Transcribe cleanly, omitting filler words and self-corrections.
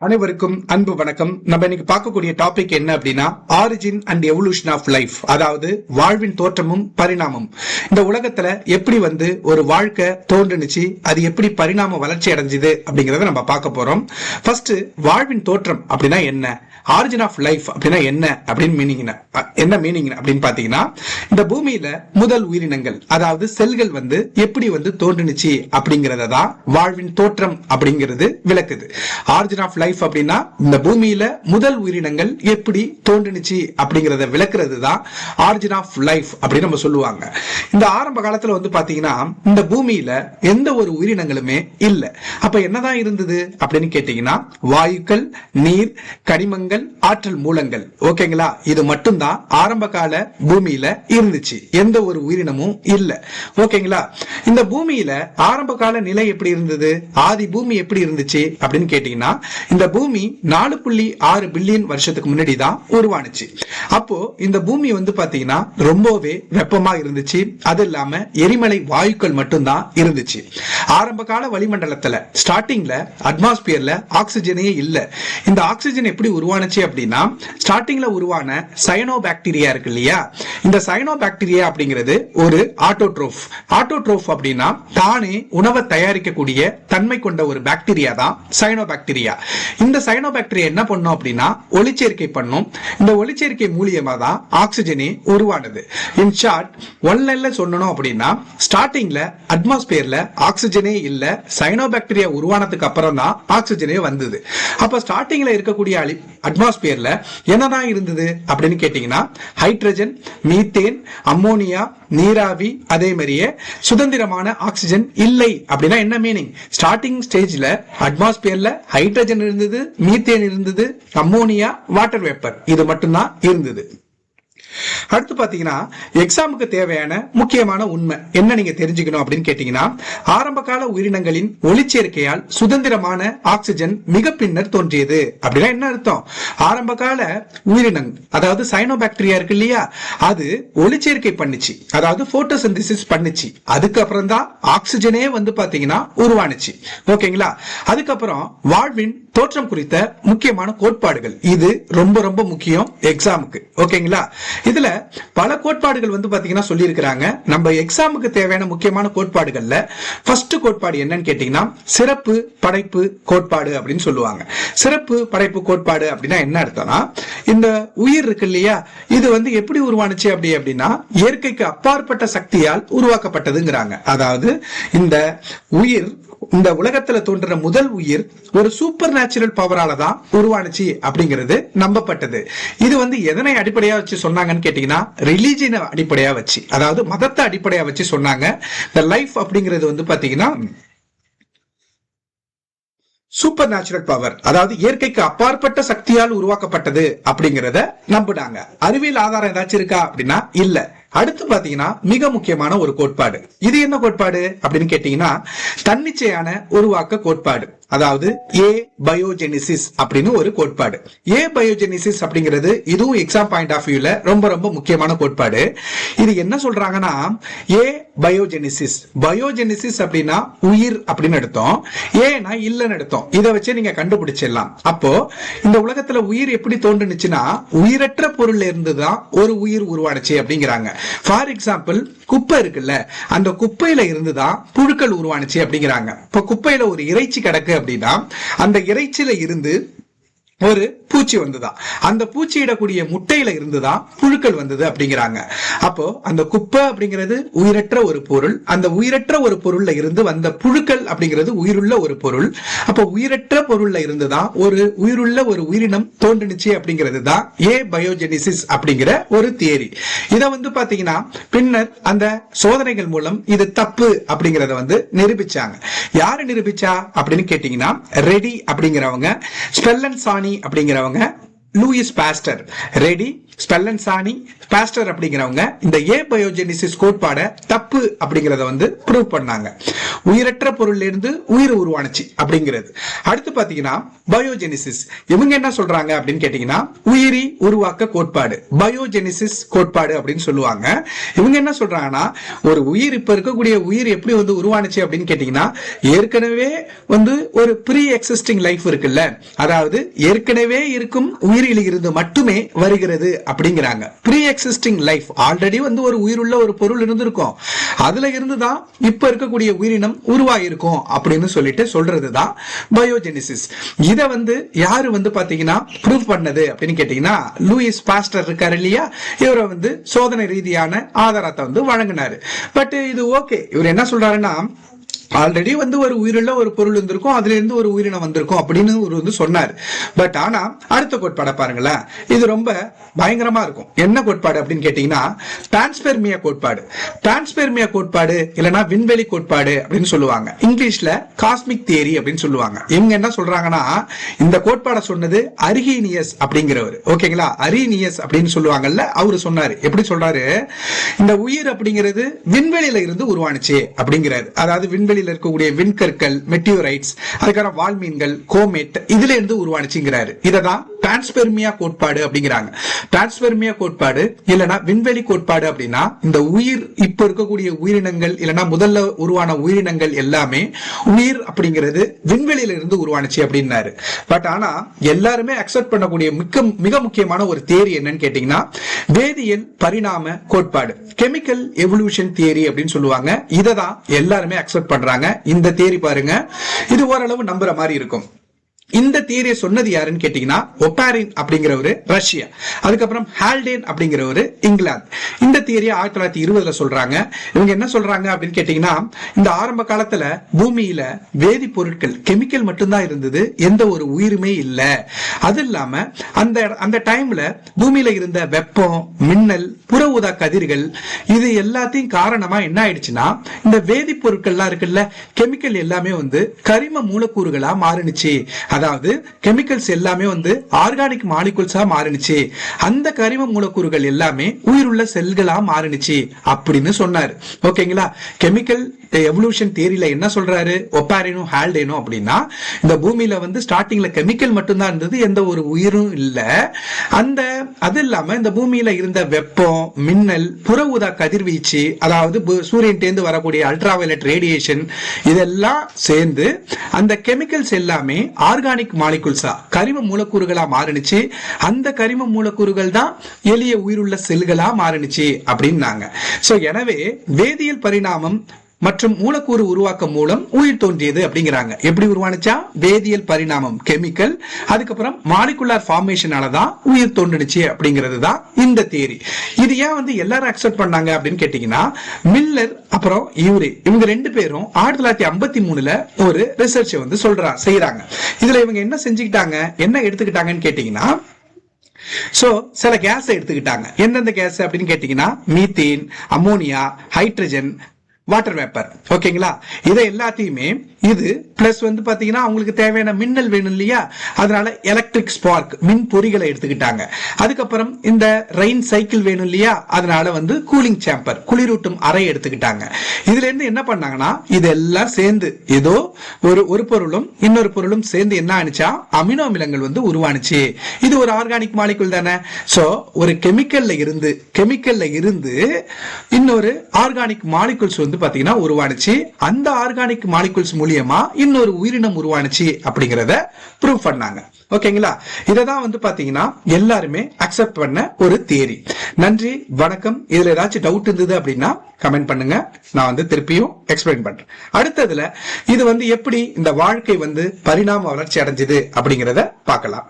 அனைவருக்கும் அன்பு வணக்கம். நம்ம இன்னைக்கு பார்க்கக்கூடிய டாபிக் என்ன அப்படின்னா origin and evolution of life, அதாவது வாழ்வின் தோற்றமும் பரிணாமம். இந்த உலகத்துல எப்படி ஒரு வாழ்க்கை தோன்றுனுச்சு, அது எப்படி பரிணாம வளர்ச்சி அடைஞ்சது அப்படிங்கறத நம்ம பார்க்க போறோம். ஃபர்ஸ்ட், வாழ்வின் தோற்றம் அப்படின்னா என்ன, ஆரிஜின் ஆஃப் லைஃப் அப்படின்னா என்ன அப்படின்னு மீனிங் அப்படின்னு பாத்தீங்கன்னா, இந்த பூமியில முதல் உயிரினங்கள் அதாவது செல்கள் எப்படி தோன்றுனுச்சு அப்படிங்கறத தான் வாழ்வின் தோற்றம் அப்படிங்கிறது விளக்குது. ஆரிஜின் ஆஃப் லைஃப் அப்படின்னா இந்த பூமியில முதல் உயிரினங்கள் எப்படி தோன்றுனுச்சு அப்படிங்கறத விளக்குறது தான் ஆரிஜின் ஆஃப் லைஃப் அப்படின்னு நம்ம சொல்லுவாங்க. இந்த ஆரம்ப காலத்துல பாத்தீங்கன்னா இந்த பூமியில எந்த ஒரு உயிரினங்களுமே இல்ல. அப்ப என்னதான் இருந்தது அப்படின்னு கேட்டீங்கன்னா, வாயுக்கள், நீர், கனிமங்கள், ஆற்றல் மூலங்கள். ஓகேங்களா, இது மட்டும்தான் ஆரம்ப கால பூமியில இருந்துச்சு. எந்த ஒரு உயிரினமும் இல்ல. ஓகேங்களா, இந்த பூமியில ஆரம்ப கால நிலை எப்படி இருந்தது, ஆதி பூமி எப்படி இருந்துச்சு அப்படின்னு கேட்டீங்கன்னா, இந்த பூமி 4.6 பில்லியன் வருஷத்துக்கு முன்னாடி தான் உருவானுச்சு. அப்போ இந்த பூமி பாத்தீங்கன்னா ரொம்பவே வெப்பமா இருந்துச்சு. அது இல்லாம எரிமலை வாயுக்கள் மட்டும்தான் இருந்துச்சு. ஆரம்ப கால வளிமண்டலத்துல ஸ்டார்டிங்ல அட்மாஸ்பியர்ல ஆக்சிஜனே இல்ல. இந்த ஆக்சிஜன் எப்படி உருவானுச்சு அப்படின்னா, ஸ்டார்டிங்ல உருவான சயனோ பாக்டீரியா இருக்கு இல்லையா, இந்த சயனோ பாக்டீரியா அப்படிங்கிறது ஒரு ஆட்டோட்ரோஃப். ஆட்டோட்ரோஃப் அப்படின்னா தானே உணவை தயாரிக்கக்கூடிய தன்மை கொண்ட ஒரு பாக்டீரியா தான் சயனோ பாக்டீரியா. இந்த சயனோ பாக்டீரியா என்ன பண்ணும் அப்படின்னா ஒளிச்சேர்க்கை பண்ணும். இந்த ஒளிச்சேர்க்கை மூலியமா தான் ஆக்சிஜனே உருவானது. இன் ஷார்ட், ஒன் லைன்ல சொல்லணும் அப்படின்னா, ஸ்டார்டிங்ல அட்மாஸ்பியர்ல ஆக்சிஜனே இல்ல, சயனோ பாக்டீரியா உருவானதுக்கு அப்புறம் தான் ஆக்சிஜனே வந்தது. அப்ப ஸ்டார்டிங்ல இருக்கக்கூடிய அட்மாஸ்பியர்ல என்னதான் இருந்தது அப்படின்னு கேட்டீங்கன்னா, ஹைட்ரஜன், மீத்தேன், அம்மோனியா, நீராவி, அதே மாதிரியே சுதந்திரமான ஆக்சிஜன் இல்லை. அப்படின்னா என்ன மீனிங், ஸ்டார்டிங் ஸ்டேஜ்ல அட்மாஸ்பியர்ல ஹைட்ரஜன் இருந்தது, மீத்தேன் இருந்தது, அம்மோனியா, வாட்டர் வேப்பர், இது மட்டும்தான் இருந்தது. அடுத்து பாத்தீங்கன்னா, எக்ஸாமுக்கு தேவையான முக்கியமான உண்மை என்ன நீங்க தெரிஞ்சுக்கணும் அப்படின்னு கேட்டீங்கன்னா, ஆரம்ப கால உயிரினங்களின் ஒளிச்சேர்க்கையால் சுதந்திரமான ஆக்சிஜன் மிக பின்னர் தோன்றியது. அப்படின்னா என்ன அர்த்தம், ஆரம்ப கால உயிரினங்கள் அதாவது சயனோ பாக்டீரியா இருக்கு இல்லையா, அது ஒளிச்சேர்க்கை பண்ணுச்சு, அதாவது போட்டோசிந்தசிஸ் பண்ணுச்சு. அதுக்கப்புறம் தான் ஆக்சிஜனே பாத்தீங்கன்னா உருவானுச்சு. ஓகேங்களா, அதுக்கப்புறம் வாழ்வின் தோற்றம் குறித்த முக்கியமான கோட்பாடுகள், இது ரொம்ப ரொம்ப முக்கியம் எக்ஸாமுக்கு. ஓகேங்களா, இதுல பல கோட்பாடுகள் பாத்தீங்கன்னா சொல்லி இருக்கிறாங்க. நம்ம எக்ஸாமுக்கு தேவையான முக்கியமான கோட்பாடுகள்ல ஃபர்ஸ்ட் கோட்பாடு என்னன்னு கேட்டீங்கன்னா, சிறப்பு படைப்பு கோட்பாடு அப்படின்னு சொல்லுவாங்க. சிறப்பு படைப்பு கோட்பாடு அப்படின்னா என்ன அர்த்தம்னா, இந்த உயிர் இருக்கு இல்லையா, இது எப்படி உருவானுச்சு அப்படின்னா இயற்கைக்கு அப்பாற்பட்ட சக்தியால் உருவாக்கப்பட்டதுங்கிறாங்க. அதாவது இந்த உயிர், இந்த உலகத்துல தோன்ற முதல் உயிர் ஒரு சூப்பர் நேச்சுரல் பவரால தான் உருவானுச்சு அப்படிங்கிறது நம்பப்பட்டது. இது எதனை அடிப்படையா வச்சு சொன்னாங்கன்னு கேட்டீங்கன்னா, ரிலீஜியனை அடிப்படையா வச்சு, அதாவது மதத்தை அடிப்படையா வச்சு சொன்னாங்க. இந்த லைஃப் அப்படிங்கிறது பாத்தீங்கன்னா சூப்பர் நேச்சுரல் பவர், அதாவது இயற்கைக்கு அப்பாற்பட்ட சக்தியால் உருவாக்கப்பட்டது அப்படிங்கறத நம்பினாங்க. அறிவியல் ஆதாரம் ஏதாச்சும் இருக்கா அப்படின்னா இல்ல. அடுத்து பாத்தீங்கன்னா மிக முக்கியமான ஒரு கோட்பாடு, இது என்ன கோட்பாடு அப்படின்னு கேட்டீங்கன்னா, தன்னிச்சையான உருவாக்க கோட்பாடு, அதாவது ஏ பயோஜெனிசிஸ் அப்படின்னு ஒரு கோட்பாடு. ஏ பயோஜெனிசிஸ் அப்படிங்கிறது இதுவும் எக்ஸாம் பாயிண்ட் ஆஃப் வியூல ரொம்ப ரொம்ப முக்கியமான கோட்பாடு. இது என்ன சொல்றாங்கன்னா, ஏ பயோஜெனிசிஸ், பயோஜெனிசிஸ் அப்படின்னா உயிர் அப்படின்னு எடுத்தோம், ஏன்னா இல்லன்னு எடுத்தோம். இதை வச்சு நீங்க கண்டுபிடிச்சிடலாம். அப்போ இந்த உலகத்துல உயிர் எப்படி தோன்றுனுச்சுன்னா, உயிரற்ற பொருள்ல இருந்துதான் ஒரு உயிர் உருவானுச்சு அப்படிங்கிறாங்க. ஃபார் எக்ஸாம்பிள், குப்பை இருக்குல்ல, அந்த குப்பையில இருந்துதான் புழுக்கள் உருவானுச்சு அப்படிங்கிறாங்க. இப்ப குப்பையில ஒரு இறைச்சி கிடக்கு அப்படின்னா அந்த இறைச்சியில இருந்து ஒரு பூச்சி வந்துதான், அந்த பூச்சி இடக்கூடிய முட்டையில இருந்துதான் புழுக்கள் வந்தது அப்படிங்கிறாங்க. அப்போ அந்த குப்பை அப்படிங்கிறது உயிரற்ற ஒரு பொருள், அந்த உயிரற்ற ஒரு பொருள்ல இருந்து வந்த புழுக்கள் அப்படிங்கிறது உயிருள்ள ஒரு பொருள். அப்போ உயிரற்ற பொருள்ல இருந்துதான் ஒரு உயிருள்ள ஒரு உயிரினம் தோன்றுனுச்சு அப்படிங்கிறது தான் ஏ பயோஜெனிசிஸ் அப்படிங்கிற ஒரு தியரி. இதை பாத்தீங்கன்னா பின்னர் அந்த சோதனைகள் மூலம் இது தப்பு அப்படிங்கறத நிரூபிச்சாங்க. யாரு நிரூபிச்சா அப்படின்னு கேட்டீங்கன்னா, ரெடி அப்படிங்கிறவங்க, ஸ்பெல்லன்சானி அப்படிங்கிறவங்க, லூயிஸ் பாஸ்டர். ரெடி, ஸ்பெல்லன்சானி, பாஸ்டர் அப்படிங்கிறவங்க இந்த ஏபயோஜெனிசிஸ் கோட்பாடை தப்பு அப்படிங்கறத வந்து ப்ரூவ் பண்ணாங்க. உயிரற்ற பொருள்ல இருந்து உயிர் உருவானுச்சு அப்படிங்கிறது. அடுத்து பாத்தீங்கன்னா பயோஜெனிசிஸ், இவங்க என்ன சொல்றாங்க அப்படின்னு கேட்டீங்கன்னா உயிரி உருவாக்க கோட்பாடு, பயோஜெனிசிஸ் கோட்பாடு அப்படின்னு சொல்லுவாங்க. இவங்க என்ன சொல்றாங்கன்னா ஒரு உயிர், இப்ப இருக்கக்கூடிய உயிர் எப்படி வந்து உருவானுச்சு அப்படின்னு கேட்டீங்கன்னா ஏற்கனவே வந்து ஒரு ப்ரீ எக்ஸிஸ்டிங் லைஃப் இருக்குல்ல, அதாவது ஏற்கனவே இருக்கும் உயிரில் இருந்து மட்டுமே வருகிறது அப்படிங்கிறாங்க. ப்ரீ எக்ஸிஸ்டிங் லைஃப், ஆல்ரெடி வந்து ஒரு உயிருள்ள ஒரு பொருள் இருந்திருக்கும், அதுல இருந்துதான் இப்ப இருக்கக்கூடிய உயிரினம் உருவாயிருக்கும் அப்படின்னு சொல்லிட்டு சொல்றதுதான் பயோஜெனிசிஸ். இத வந்து யாரு வந்து பாத்தீங்கன்னா ப்ரூவ் பண்ணது அப்படின்னு கேட்டீங்கன்னா லூயிஸ் பாஸ்டர் இருக்காரு இல்லையா, இவரை வந்து சோதனை ரீதியான ஆதாரத்தை வந்து வழங்கினாரு. பட் இது ஓகே, இவர் என்ன சொல்றாருன்னா ஆல்ரெடி வந்து ஒரு உயிருள்ள ஒரு பொருள் இருந்திருக்கும், அதுல இருந்து ஒரு உயிரினம் வந்திருக்கும் அப்படின்னு ஒரு வந்து சொன்னார். பட் ஆனா அடுத்த கோட்பாடை பாருங்களேன், இது ரொம்ப பயங்கரமா இருக்கும். என்ன கோட்பாடு அப்படின்னு கேட்டீங்கன்னா பான்ஸ்பெர்மியா கோட்பாடு. பான்ஸ்பெர்மியா கோட்பாடு இல்லைன்னா விண்வெளி கோட்பாடு அப்படின்னு சொல்லுவாங்க, இங்கிலீஷ்ல காஸ்மிக் தியரி அப்படின்னு சொல்லுவாங்க. இவங்க என்ன சொல்றாங்கன்னா இந்த கோட்பாடை சொன்னது அரிஹீனியஸ் அப்படிங்கிறவர், ஓகேங்களா, அரிஹீனியஸ் அப்படின்னு சொல்லுவாங்கல்ல, அவரு சொன்னாரு. எப்படி சொல்றாரு, இந்த உயிர் அப்படிங்கிறது விண்வெளியில இருந்து உருவானுச்சு அப்படிங்கிறாரு. அதாவது விண்வெளி இருக்கக்கூடிய விண்கற்கள், மெட்டியோரைட்ஸ், அதுக்கான வால்மீன்கள், கோமேட், இதுல இருந்து உருவானுச்சுங்கிறாரு. இததான் பான்ஸ்பெர்மியா கோட்பாடு அப்படிங்கிறாங்க. பான்ஸ்பெர்மியா கோட்பாடு இல்லனா விண்வெளி கோட்பாடு அப்படின்னா இந்த உயிர், இப்ப இருக்கக்கூடிய உயிரினங்கள் இல்லனா முதல்ல உருவான உயிரினங்கள் எல்லாமே உயிர் அப்படிங்கிறது விண்வெளியில இருந்து உருவானுச்சு அப்படின்னாரு. பட் ஆனா எல்லாருமே அக்செப்ட் பண்ணக்கூடிய மிக முக்கியமான ஒரு தியரி என்னன்னு கேட்டீங்கன்னா வேதியியல் பரிணாம கோட்பாடு, கெமிக்கல் எவல்யூஷன் தியரி அப்படின்னு சொல்லுவாங்க. இததான் எல்லாருமே அக்செப்ட் பண்றாங்க. இந்த தியரி பாருங்க, இது ஓரளவு நம்புற மாதிரி இருக்கும். இந்த தியரியை சொன்னது யாருன்னு கேட்டீங்கன்னா ஒப்பாரின் அப்படிங்கிறவரு ரஷ்யா, அதுக்கப்புறம் ஹால்டேன் அப்படிங்கிறவரு இங்கிலாந்து. இந்த தியரியை 1920 சொல்றாங்க. இவங்க என்ன சொல்றாங்க அப்படின்னு கேட்டீங்கன்னா இந்த ஆரம்ப காலத்துல பூமியில வேதிப்பொருட்கள், கெமிக்கல் மட்டும்தான் இருந்தது, எந்த ஒரு உயிருமே இல்ல. அது இல்லாம அந்த டைம்ல பூமியில இருந்த வெப்பம், மின்னல், புற ஊதா கதிர்கள், இது எல்லாத்தையும் காரணமா என்ன ஆயிடுச்சுன்னா இந்த வேதிப்பொருட்கள்லாம் இருக்குல்ல, கெமிக்கல் எல்லாமே வந்து கரிம மூலக்கூறுகளா மாறினுச்சு. அதாவது கெமிக்கல்ஸ் எல்லாமே வந்து ஆர்கானிக் மாலிகுல்ஸா மாறினுச்சு, அந்த கரிம மூலக்கூறுகள் எல்லாமே உயிருள்ள செல்களா மாறினுச்சு அப்படின்னு சொன்னாரு. ஓகேங்களா, கெமிக்கல் எவல்யூஷன் தியரியில என்ன சொல்றாரு ஒப்பாரினும் ஹால்டேனும் அப்படின்னா இந்த பூமியில வந்து ஸ்டார்டிங்ல கெமிக்கல் மட்டும்தான் இருந்தது, எந்த ஒரு உயிரும் இல்ல. அது இல்லாம இந்த பூமியில இருந்த வெப்பம், மின்னல், புற ஊதா கதிர்வீச்சு, அதாவது சூரியன் தேர்ந்து வரக்கூடிய அல்ட்ரா வயலட் ரேடியேஷன், இதெல்லாம் சேர்ந்து அந்த கெமிக்கல்ஸ் எல்லாமே ஆர்கானிக் மாலிகுல்ஸா, கரிம மூலக்கூறுகளா மாறினுச்சு. அந்த கரிம மூலக்கூறுகள் தான் எளிய உயிருள்ள செல்களா மாறினுச்சு அப்படின்னாங்க. சோ எனவே வேதியியல் பரிணாமம் மற்றும் மூலக்கூறு உருவாக்கம் மூலம் உயிர் தோன்றியது அப்படிங்கிறாங்க. எப்படி உருவானுச்சா, வேதியியல் பரிணாமம், கெமிக்கல், அதுக்கப்புறம் மாலிகுலார் ஃபார்மேஷனாலதான் உயிர் தோன்றுச்சு அப்படிங்கிறது தான் இந்த தியரி. இது ஏன் வந்து எல்லாரும் அக்செப்ட் பண்ணாங்க அப்படின்னு கேட்டீங்கன்னா மில்லர் அப்புறம் யூரே, இவங்க ரெண்டு பேரும் 1953 ஒரு ரிசர்ச் வந்து செய்யறாங்க. இதுல இவங்க என்ன செஞ்சுக்கிட்டாங்க, என்ன எடுத்துக்கிட்டாங்கன்னு கேட்டீங்கன்னா சில கேஸ் எடுத்துக்கிட்டாங்க. எந்தெந்த கேஸ் அப்படின்னு கேட்டீங்கன்னா methane, ammonia, hydrogen, water vapour. ஓகேங்களா, இதை எல்லாத்தையுமே இது பிளஸ் வந்து பாத்தீங்கன்னா அவங்களுக்கு தேவையான மின்னல் வேணும் இல்லையா, அதனால எலக்ட்ரிக் ஸ்பார்க், மின் பொறிகளை எடுத்துக்கிட்டாங்க. அதுக்கப்புறம் இந்த ரெயின் சைக்கிள் வேணும் இல்லையா, அதனால வந்து கூலிங் சேம்பர், குளிரூட்டும் அறை எடுத்துக்கிட்டாங்க. இதுல இருந்து என்ன பண்ணாங்கன்னா இதெல்லாம் சேர்ந்து ஏதோ ஒரு பொருளும் இன்னொரு பொருளும் சேர்ந்து என்ன ஆனிச்சா அமினோ அமிலங்கள் வந்து உருவானுச்சு. இது ஒரு ஆர்கானிக் மாலிகுல் தானே. சோ ஒரு கெமிக்கல்ல இருந்து இன்னொரு ஆர்கானிக் மாலிகுல்ஸ் வந்து பாத்தீங்கன்னா உருவானுச்சு. அந்த ஆர்கானிக் மாலிகுல்ஸ் மூலியமா இன்னொரு உயிரினம் உருவானுச்சு அப்படிங்கறத ப்ரூவ் பண்ணாங்க. ஓகேங்களா, இததான் வந்து பாத்தீங்கன்னா எல்லாருமே அக்செப்ட் பண்ண ஒரு தியரி. நன்றி, வணக்கம். இதுல ஏதாச்சும் டவுட் இருந்தது அப்படின்னா கமெண்ட் பண்ணுங்க, நான் வந்து திருப்பியும் எக்ஸ்பிளைன் பண்றேன். அடுத்ததுல இது வந்து எப்படி இந்த வாழ்க்கை வந்து பரிணாம வளர்ச்சி அடைஞ்சது அப்படிங்கறத பார்க்கலாம்.